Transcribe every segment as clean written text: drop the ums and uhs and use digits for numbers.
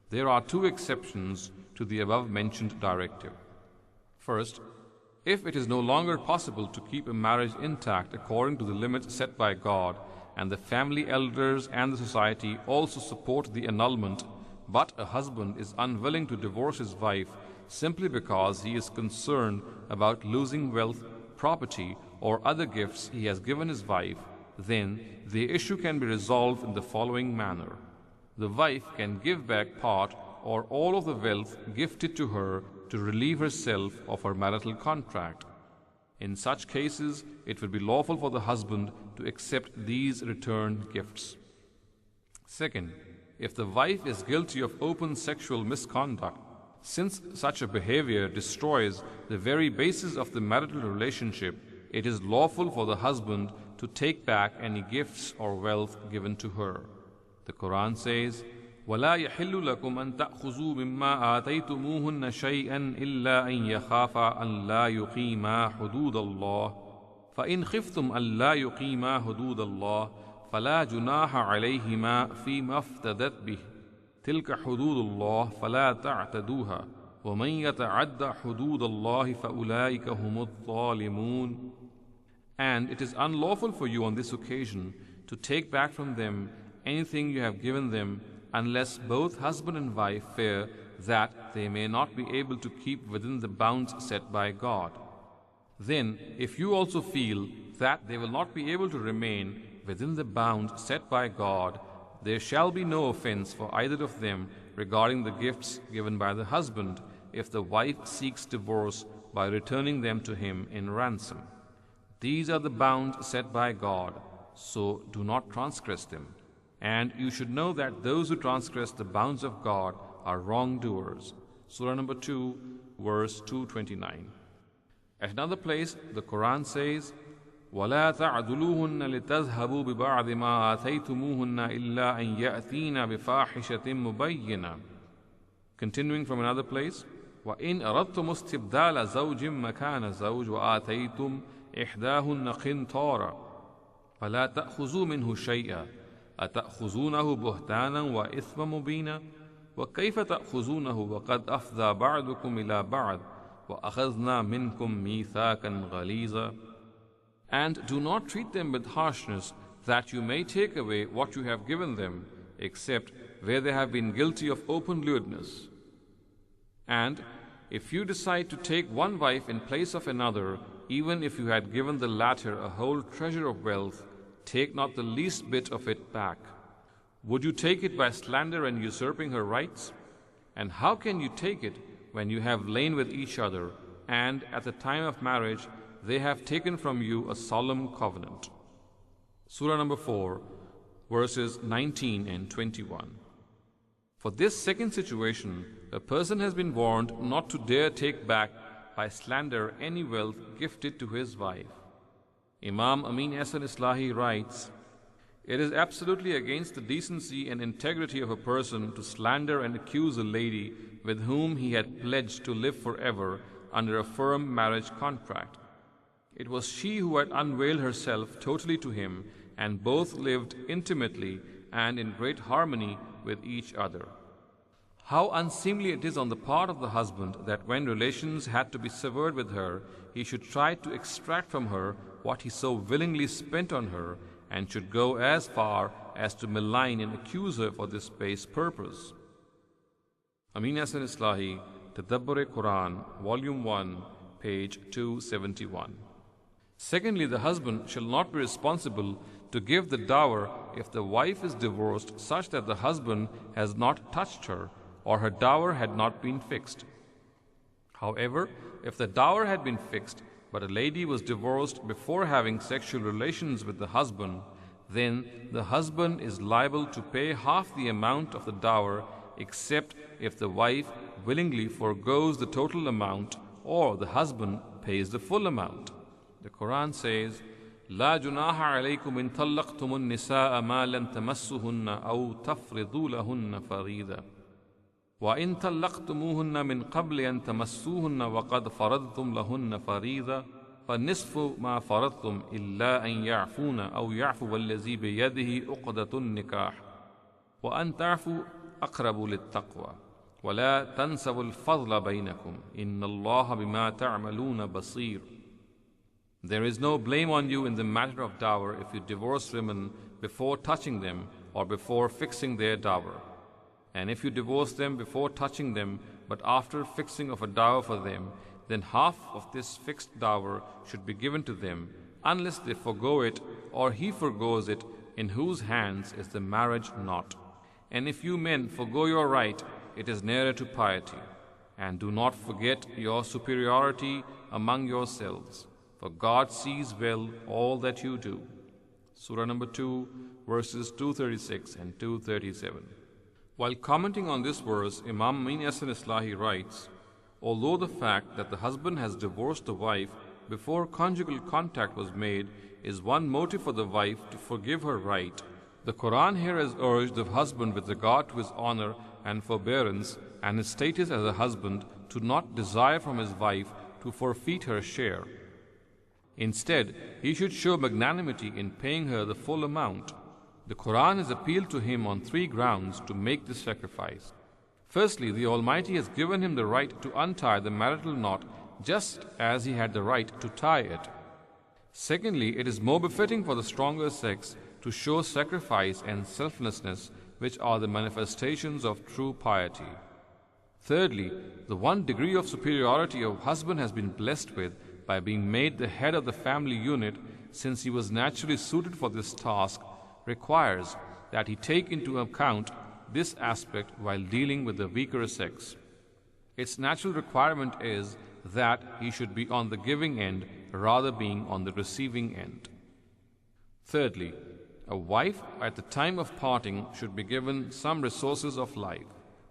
There are two exceptions to the above mentioned directive. First, if it is no longer possible to keep a marriage intact according to the limits set by God, and the family elders and the society also support the annulment, but a husband is unwilling to divorce his wife simply because he is concerned about losing wealth, property, or other gifts he has given his wife, then the issue can be resolved in the following manner. The wife can give back part or all of the wealth gifted to her to relieve herself of her marital contract. In such cases, it would be lawful for the husband to accept these returned gifts. Second, if the wife is guilty of open sexual misconduct, since such a behavior destroys the very basis of the marital relationship, it is lawful for the husband to take back any gifts or wealth given to her. The Quran says, وَلَا يَحِلُّ لَكُمْ أَن تَأْخُذُوا مِمَّا آتَيْتُمُوهُنَّ شَيْئًا إِلَّا أَن يَخَافَا أَن لَا يُقِيمَا حُدُودَ اللَّهِ فَإِنْ خِفْتُمْ أَن لَا يُقِيمَا حُدُودَ اللَّهِ فَلَا جُنَاحَ عَلَيْهِمَا فِيمَا افْتَدَتْ بِهِ تِلْكَ حُدُودُ اللَّهِ فَلَا تَعْتَدُوهَا وَمَنْ يَتَعَدَّ حُدُودَ اللَّهِ فَأُولَٰئِكَ هُمُ الظَّالِمُونَ. And it is unlawful for you on this occasion to take back from them anything you have given them, unless both husband and wife fear that they may not be able to keep within the bounds set by God. Then, if you also feel that they will not be able to remain within the bounds set by God, there shall be no offense for either of them regarding the gifts given by the husband if the wife seeks divorce by returning them to him in ransom. These are the bounds set by God, so do not transgress them. And you should know that those who transgress the bounds of God are wrongdoers. Surah number 2, verse 229. At another place, the Quran says, وَلَا تَعْدُلُوهُنَّ لِتَذْهَبُوا بِبَعْضِ مَا آتَيْتُمُوهُنَّ إِلَّا أَن يَأْتِينَ بِفَاحِشَةٍ مُبَيِّنَةٍ. Continuing from another place, وَإِنْ أَرَدْتُمُ اسْتِبْدَالَ زَوْجٍ مَكَانَ زَوْجٍ وَآتَيْتُمْ إِحْدَاهُنَّ قِنْطَارًا فَلَا تَأْخُذُوا مِنْهُ شَيْئًا أَتَأْخُذُونَهُ بُهْتَانًا وَإِثْمًا مُبِينًا وَكَيْفَ تَأْخُذُونَهُ وَقَدْ أَفْضَىٰ بَعْضُكُمْ إِلَىٰ بَعْضٍ وَأَخَذْنَا مِنْكُمْ مِيثَاقًا غَلِيظًا. And do not treat them with harshness, that you may take away what you have given them, except where they have been guilty of open lewdness. And if you decide to take one wife in place of another, even if you had given the latter a whole treasure of wealth, take not the least bit of it back. Would you take it by slander and usurping her rights? And how can you take it when you have lain with each other, and at the time of marriage they have taken from you a solemn covenant? Surah number 4, verses 19 and 21. For this second situation, a person has been warned not to dare take back by slander any wealth gifted to his wife. Imam Amin Hasan Islahi writes, "It is absolutely against the decency and integrity of a person to slander and accuse a lady with whom he had pledged to live forever under a firm marriage contract. It was she who had unveiled herself totally to him, and both lived intimately and in great harmony with each other. How unseemly it is on the part of the husband that when relations had to be severed with her, he should try to extract from her what he so willingly spent on her, and should go as far as to malign and accuse her for this base purpose." Amin Hasan Islahi, Tadabbur-e-Quran, Volume 1, page 271. Secondly, the husband shall not be responsible to give the dower if the wife is divorced such that the husband has not touched her, or her dower had not been fixed. However, if the dower had been fixed, but a lady was divorced before having sexual relations with the husband, then the husband is liable to pay half the amount of the dower, except if the wife willingly forgoes the total amount, or the husband pays the full amount. The Quran says, "لا جناح عليكم إن طلقتم النساء ما لم تمسهن أو تفرضوا لهن فريضة وإن طلقتموهن من قبل أن تمسوهن وقد فرضتم لهن فريضة فالنصف ما فرضتم إلا أن يعفون أو يعفو الذي بيده عقدة النكاح وأن تعفوا أقرب للتقوى ولا تنسوا الفضل بينكم إن الله بما تعملون بصير. There is no blame on you in the matter of dower if you divorce women before touching them or before fixing their dower. And if you divorce them before touching them, but after fixing of a dower for them, then half of this fixed dower should be given to them, unless they forego it or he forgoes it, in whose hands is the marriage knot. And if you men forego your right, it is nearer to piety. And do not forget your superiority among yourselves, for God sees well all that you do. Surah number 2, verses 236 and 237. While commenting on this verse, Imam Amin Hasan Islahi writes, although the fact that the husband has divorced the wife before conjugal contact was made is one motive for the wife to forgive her right, the Quran here has urged the husband with regard to his honor and forbearance and his status as a husband to not desire from his wife to forfeit her share. Instead, he should show magnanimity in paying her the full amount. The Quran has appealed to him on 3 grounds to make this sacrifice. Firstly, the Almighty has given him the right to untie the marital knot just as he had the right to tie it. Secondly, it is more befitting for the stronger sex to show sacrifice and selflessness, which are the manifestations of true piety. Thirdly, the one degree of superiority a husband has been blessed with by being made the head of the family unit, since he was naturally suited for this task, requires that he take into account this aspect while dealing with the weaker sex. Its natural requirement is that he should be on the giving end rather being on the receiving end. Thirdly, a wife at the time of parting should be given some resources of life.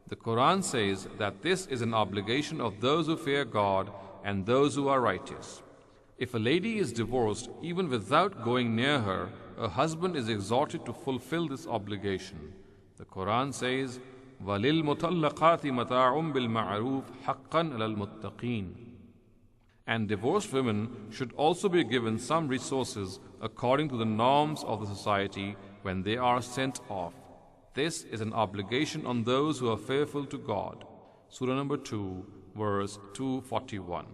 The Quran says that this is an obligation of those who fear God and those who are righteous. If a lady is divorced, even without going near her, a husband is exhorted to fulfill this obligation. The Quran says, وَلِلْمُطَلَّقَاتِ مَتَاعٌ بِالْمَعْرُوفِ حَقًّا عَلَى الْمُتَّقِينَ. And divorced women should also be given some resources according to the norms of the society when they are sent off. This is an obligation on those who are faithful to God. Surah number 2, verse 241.